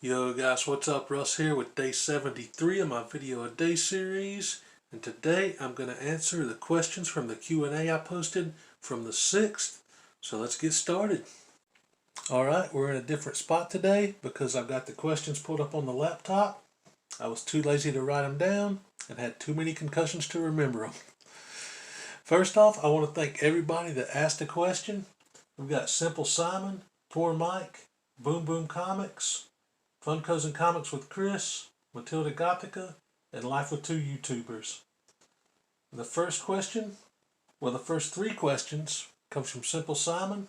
Yo guys, what's up? Russ here with day 73 of my video a day series, and today I'm going to answer the questions from the Q&A I posted from the 6th. So let's get started. Alright, we're in a different spot today because I've got the questions pulled up on the laptop. I was too lazy to write them down and had too many concussions to remember them. First off, I want to thank everybody that asked a question. We've got Simple Simon, Poor Mike, Boom Boom Comics, Funkos and Comics with Chris, Matilda Gothica, and Life with Two YouTubers. The first question, the first three questions comes from Simple Simon.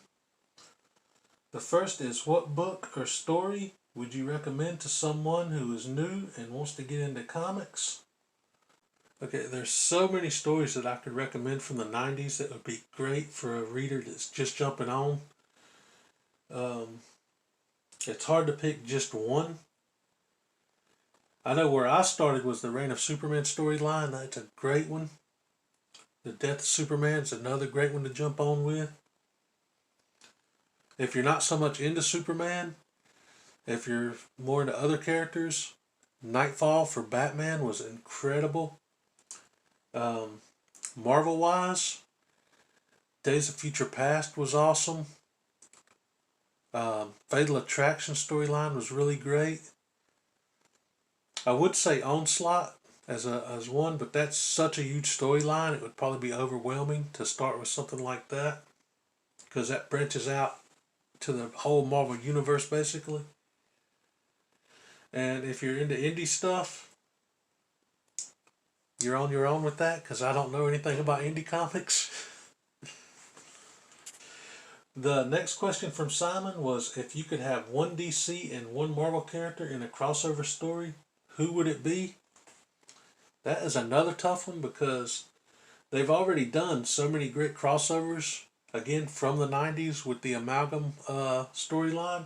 The first is, what book or story would you recommend to someone who is new and wants to get into comics? Okay, there's so many stories that I could recommend from the 90s that would be great for a reader that's just jumping on. It's hard to pick just one. I know where I started was the Reign of Superman storyline. That's a great one. The Death of Superman is another great one to jump on with. If you're not so much into Superman, if you're more into other characters, Nightfall for Batman was incredible. Marvel-wise, Days of Future Past was awesome. Fatal Attraction storyline was really great. I would say Onslaught as one, but that's such a huge storyline, it would probably be overwhelming to start with something like that, because that branches out to the whole Marvel universe basically. And if you're into indie stuff, you're on your own with that, because I don't know anything about indie comics. The next question from Simon was, if you could have one DC and one Marvel character in a crossover story, who would it be? That is another tough one because they've already done so many great crossovers, again from the 90s with the Amalgam storyline.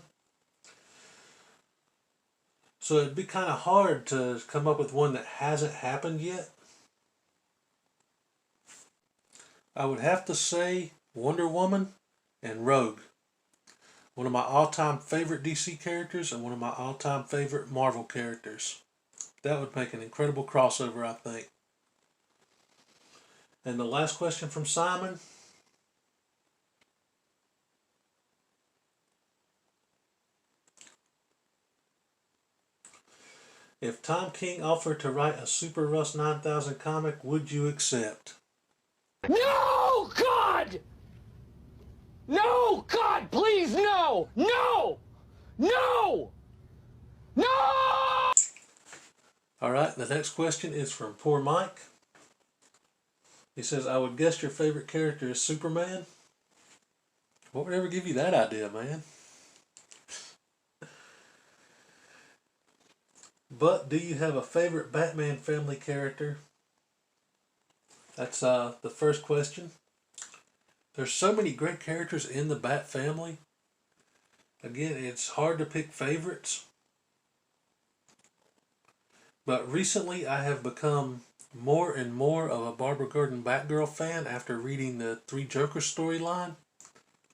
So it'd be kind of hard to come up with one that hasn't happened yet. I would have to say Wonder Woman and Rogue. One of my all-time favorite DC characters and one of my all-time favorite Marvel characters. That would make an incredible crossover, I think. And the last question from Simon. If Tom King offered to write a SuperRus 9000 comic, would you accept? No, God! No, God, please, no! No! No! No! Alright, the next question is from Poor Mike. He says, I would guess your favorite character is Superman. What would ever give you that idea, man? But do you have a favorite Batman family character? That's the first question. There's so many great characters in the Bat family. Again, it's hard to pick favorites. But recently I have become more and more of a Barbara Gordon Batgirl fan after reading the Three Jokers storyline.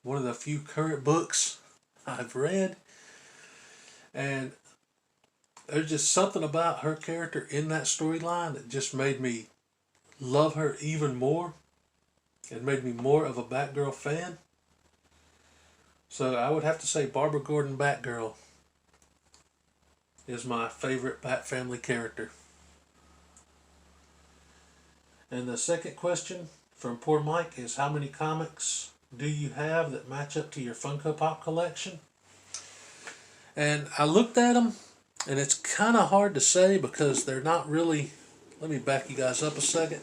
One of the few current books I've read. And there's just something about her character in that storyline that just made me love her even more. It made me more of a Batgirl fan. So I would have to say Barbara Gordon Batgirl is my favorite Bat family character. And the second question from Poor Mike is, how many comics do you have that match up to your Funko Pop collection? And I looked at them, and it's kind of hard to say because they're not really... Let me back you guys up a second.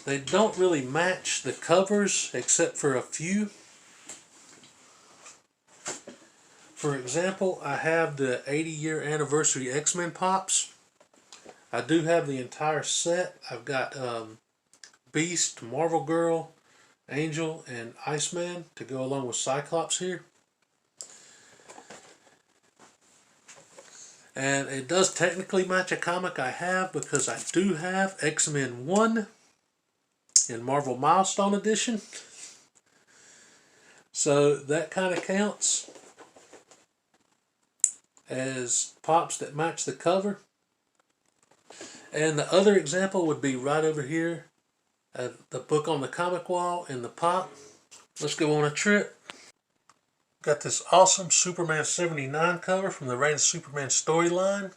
They don't really match the covers except for a few. For example, I have the 80-year anniversary X-Men Pops. I do have the entire set. I've got Beast, Marvel Girl, Angel, and Iceman to go along with Cyclops here. And it does technically match a comic I have because I do have X-Men 1 in Marvel Milestone Edition. So that kind of counts as pops that match the cover. And the other example would be right over here, the book on the comic wall and the pop. Let's go on a trip. Got this awesome Superman 79 cover from the Reign of Superman storyline.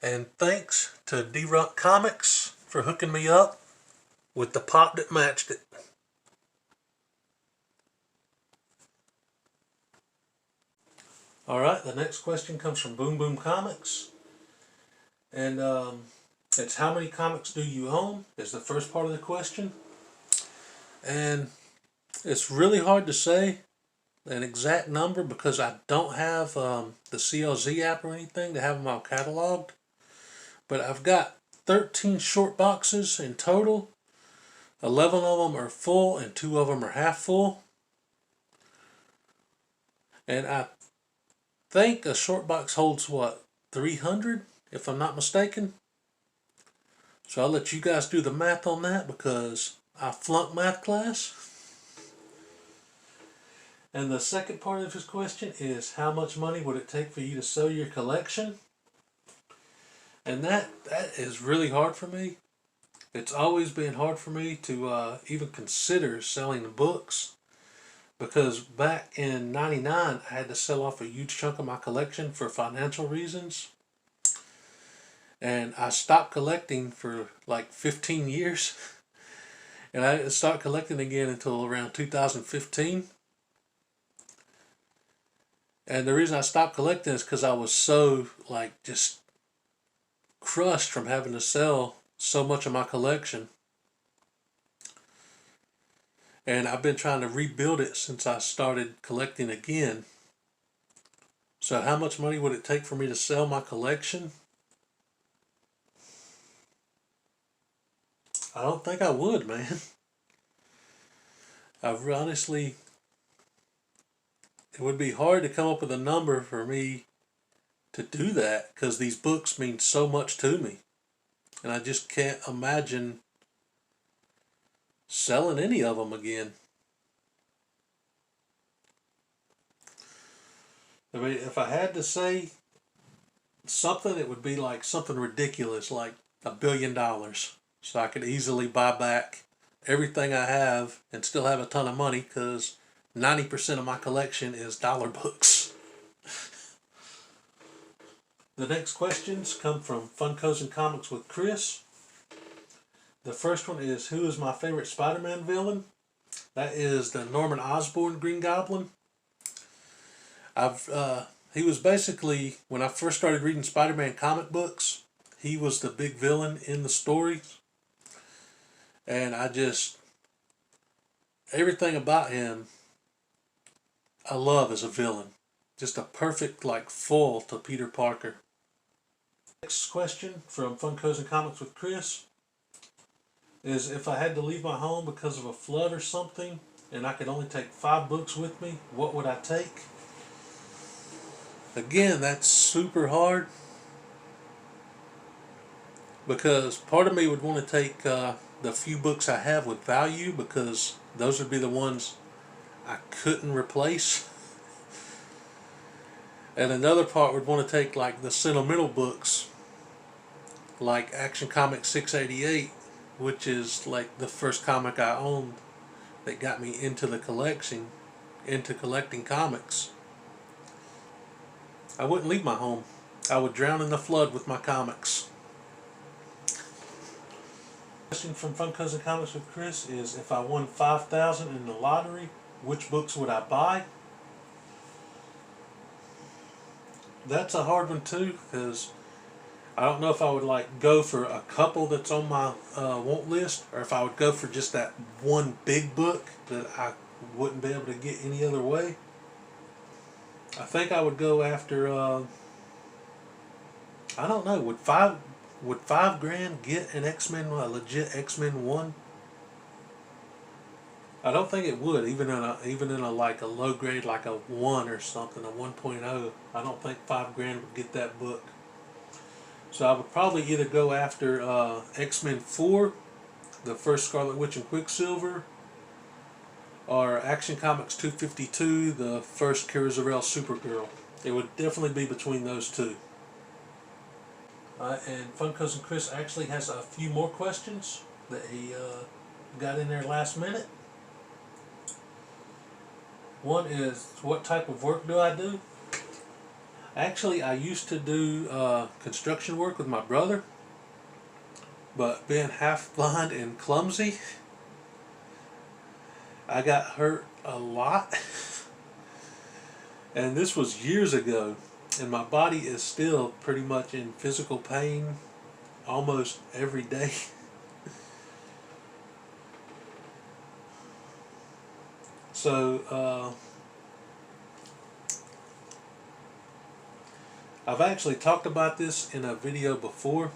And thanks to D-Rock Comics for hooking me up with the pop that matched it. Alright, the next question comes from Boom Boom Comics. And it's how many comics do you own is the first part of the question. And it's really hard to say an exact number because I don't have the CLZ app or anything to have them all cataloged. But I've got 13 short boxes in total. 11 of them are full and 2 of them are half full. And I think a short box holds, what, 300, if I'm not mistaken. So I'll let you guys do the math on that because I flunked math class. And the second part of his question is, how much money would it take for you to sell your collection? And that is really hard for me. It's always been hard for me to even consider selling the books. Because back in '99, I had to sell off a huge chunk of my collection for financial reasons. And I stopped collecting for like 15 years. And I didn't start collecting again until around 2015. And the reason I stopped collecting is because I was so like just crushed from having to sell so much of my collection. And I've been trying to rebuild it since I started collecting again. So how much money would it take for me to sell my collection? I don't think I would, man. Honestly, it would be hard to come up with a number for me to do that because these books mean so much to me. And I just can't imagine selling any of them again. I mean, if I had to say something, it would be like something ridiculous, like $1 billion. So I could easily buy back everything I have and still have a ton of money because 90% of my collection is dollar books. The next questions come from Funkos and Comics with Chris. The first one is, who is my favorite Spider-Man villain? That is the Norman Osborn Green Goblin. He was basically, when I first started reading Spider-Man comic books, he was the big villain in the story. And everything about him I love as a villain. Just a perfect like foil to Peter Parker. Next question from Funkos and Comics with Chris is, if I had to leave my home because of a flood or something and I could only take 5 books with me, what would I take? Again, that's super hard because part of me would want to take the few books I have with value because those would be the ones I couldn't replace. And another part would want to take like the sentimental books like Action Comics 688, which is like the first comic I owned that got me into the collecting comics. I wouldn't leave my home. I would drown in the flood with my comics. Question from Funkos and Comics with Chris is, if I won $5,000 in the lottery, which books would I buy? That's a hard one too, because I don't know if I would like go for a couple that's on my want list, or if I would go for just that one big book that I wouldn't be able to get any other way. I think I would go after I don't know, would $5,000 get an X-Men, a legit X-Men 1? I don't think it would, even in a like a low grade, like a 1 or something, a 1.0. I don't think $5,000 would get that book. So I would probably either go after X-Men 4, the first Scarlet Witch and Quicksilver, or Action Comics 252, the first Kira Zor-El Supergirl. It would definitely be between those two. And Fun Cousin Chris actually has a few more questions that he got in there last minute. One is, what type of work do I do? Actually, I used to do construction work with my brother, but being half blind and clumsy, I got hurt a lot. And this was years ago, and my body is still pretty much in physical pain almost every day. So I've actually talked about this in a video before.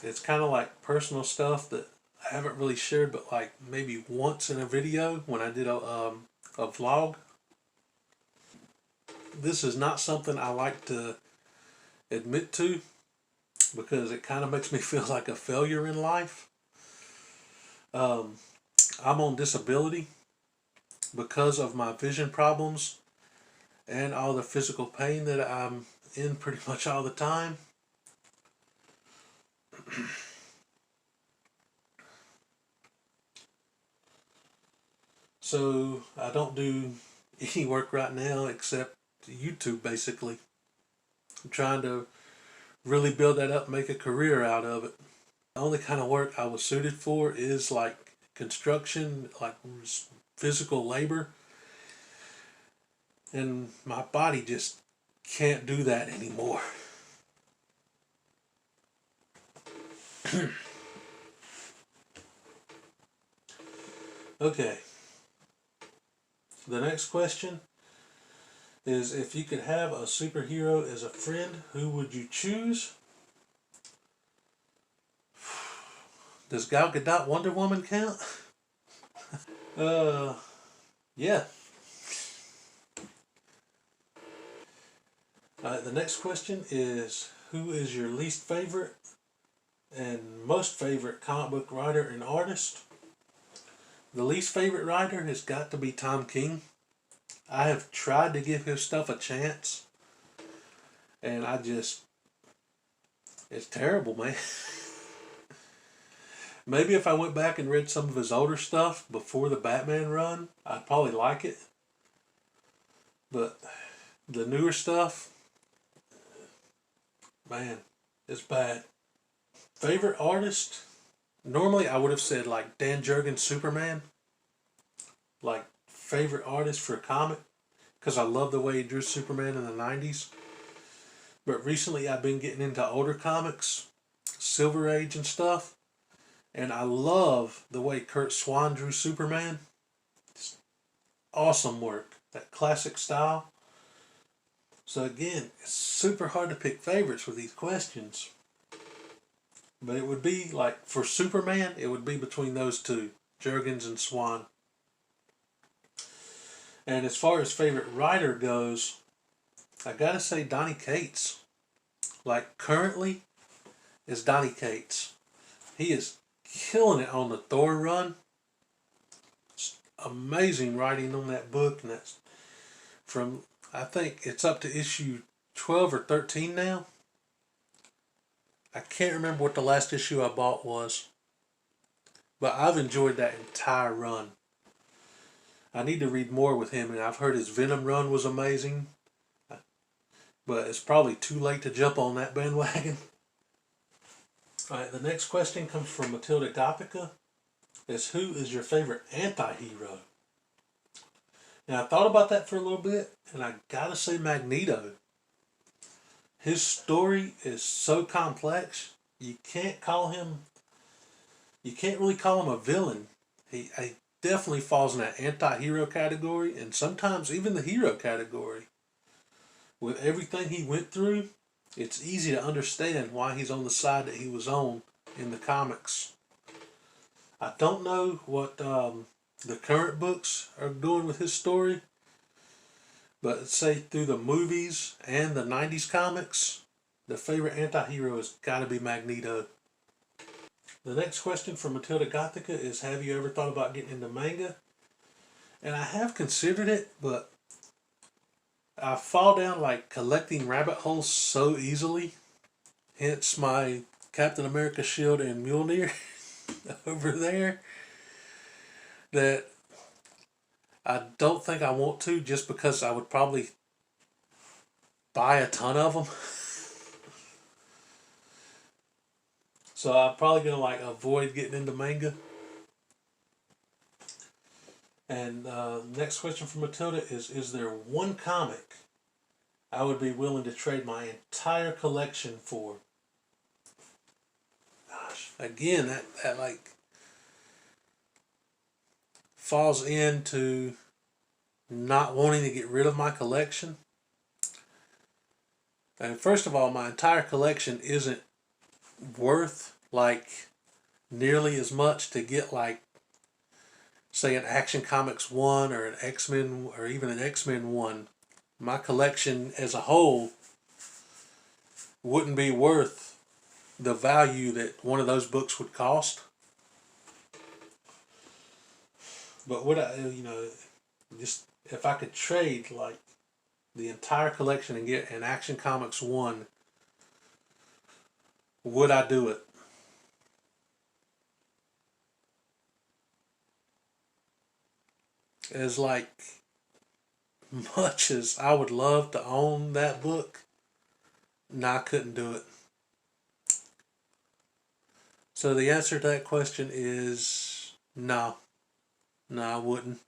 It's kind of like personal stuff that I haven't really shared, but like maybe once in a video when I did a vlog. This is not something I like to admit to because it kind of makes me feel like a failure in life. I'm on disability because of my vision problems and all the physical pain that I'm in pretty much all the time. So I don't do any work right now except YouTube, basically. I'm trying to really build that up and make a career out of it. The only kind of work I was suited for is like construction, like physical labor. And my body just can't do that anymore. Okay. The next question is, if you could have a superhero as a friend, who would you choose? Does Gal Gadot Wonder Woman count? Yeah. The next question is, who is your least favorite and most favorite comic book writer and artist? The least favorite writer has got to be Tom King. I have tried to give his stuff a chance, and it's terrible, man. Maybe if I went back and read some of his older stuff before the Batman run, I'd probably like it. But the newer stuff, man, it's bad. Favorite artist? Normally I would have said like Dan Jurgens' Superman. Like favorite artist for a comic, because I love the way he drew Superman in the 90s. But recently I've been getting into older comics, Silver Age and stuff. And I love the way Kurt Swan drew Superman. It's awesome work. That classic style. So again, it's super hard to pick favorites with these questions. But it would be like, for Superman, it would be between those two, Jurgens and Swan. And as far as favorite writer goes, I gotta say Donny Cates. Like currently, is Donny Cates. He is killing it on the Thor run. It's amazing writing on that book, and that's from, I think it's up to issue 12 or 13 now. I can't remember what the last issue I bought was, but I've enjoyed that entire run. I need to read more with him, and I've heard his Venom run was amazing, but it's probably too late to jump on that bandwagon. Alright, the next question comes from Matilda Gothica. Is, who is your favorite anti-hero? Now I thought about that for a little bit, and I gotta say Magneto. His story is so complex, you can't really call him a villain. He definitely falls in that anti-hero category, and sometimes even the hero category. With everything he went through, it's easy to understand why he's on the side that he was on in the comics. I don't know what the current books are doing with his story, but say through the movies and the 90s comics, the favorite anti-hero has got to be Magneto. The next question from Matilda Gothica is, have you ever thought about getting into manga? And I have considered it, but I fall down like collecting rabbit holes so easily. Hence my Captain America shield and Mjolnir over there. That I don't think I want to, just because I would probably buy a ton of them. So I'm probably going to like avoid getting into manga. And next question from Matilda is there one comic I would be willing to trade my entire collection for? Gosh, again, that like falls into not wanting to get rid of my collection. And first of all, my entire collection isn't worth like nearly as much to get like, say, an Action Comics 1 or an X-Men or even an X-Men 1. My collection as a whole wouldn't be worth the value that one of those books would cost. But would I, just if I could trade like the entire collection and get an Action Comics 1, would I do it? As like much as I would love to own that book, I couldn't do it. So the answer to that question is no. No, I wouldn't.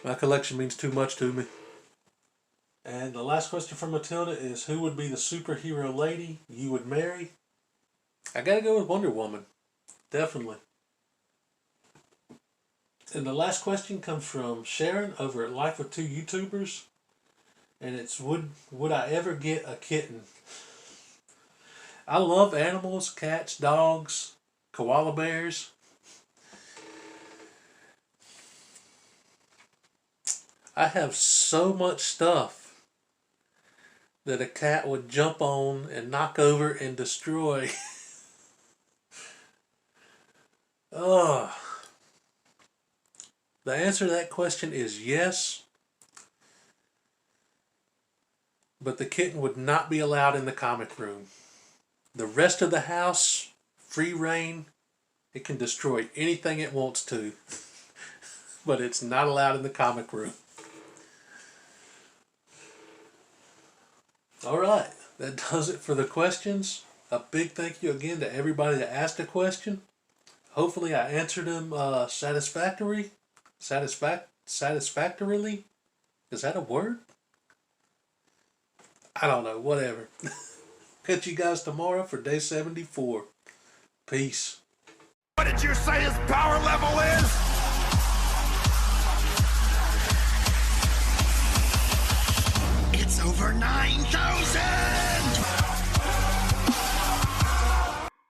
My collection means too much to me. And the last question from Matilda is, who would be the superhero lady you would marry? I gotta go with Wonder Woman. Definitely. And the last question comes from Sharon over at Life with Two YouTubers. And it's, would I ever get a kitten? I love animals, cats, dogs, koala bears. I have so much stuff that a cat would jump on and knock over and destroy. Ugh. The answer to that question is yes. But the kitten would not be allowed in the comic room. The rest of the house, free reign, it can destroy anything it wants to. But it's not allowed in the comic room. Alright, that does it for the questions. A big thank you again to everybody that asked a question. Hopefully I answered them satisfactorily. Satisfactorily? Is that a word? I don't know, whatever. Catch you guys tomorrow for day 74. Peace. What did you say his power level is?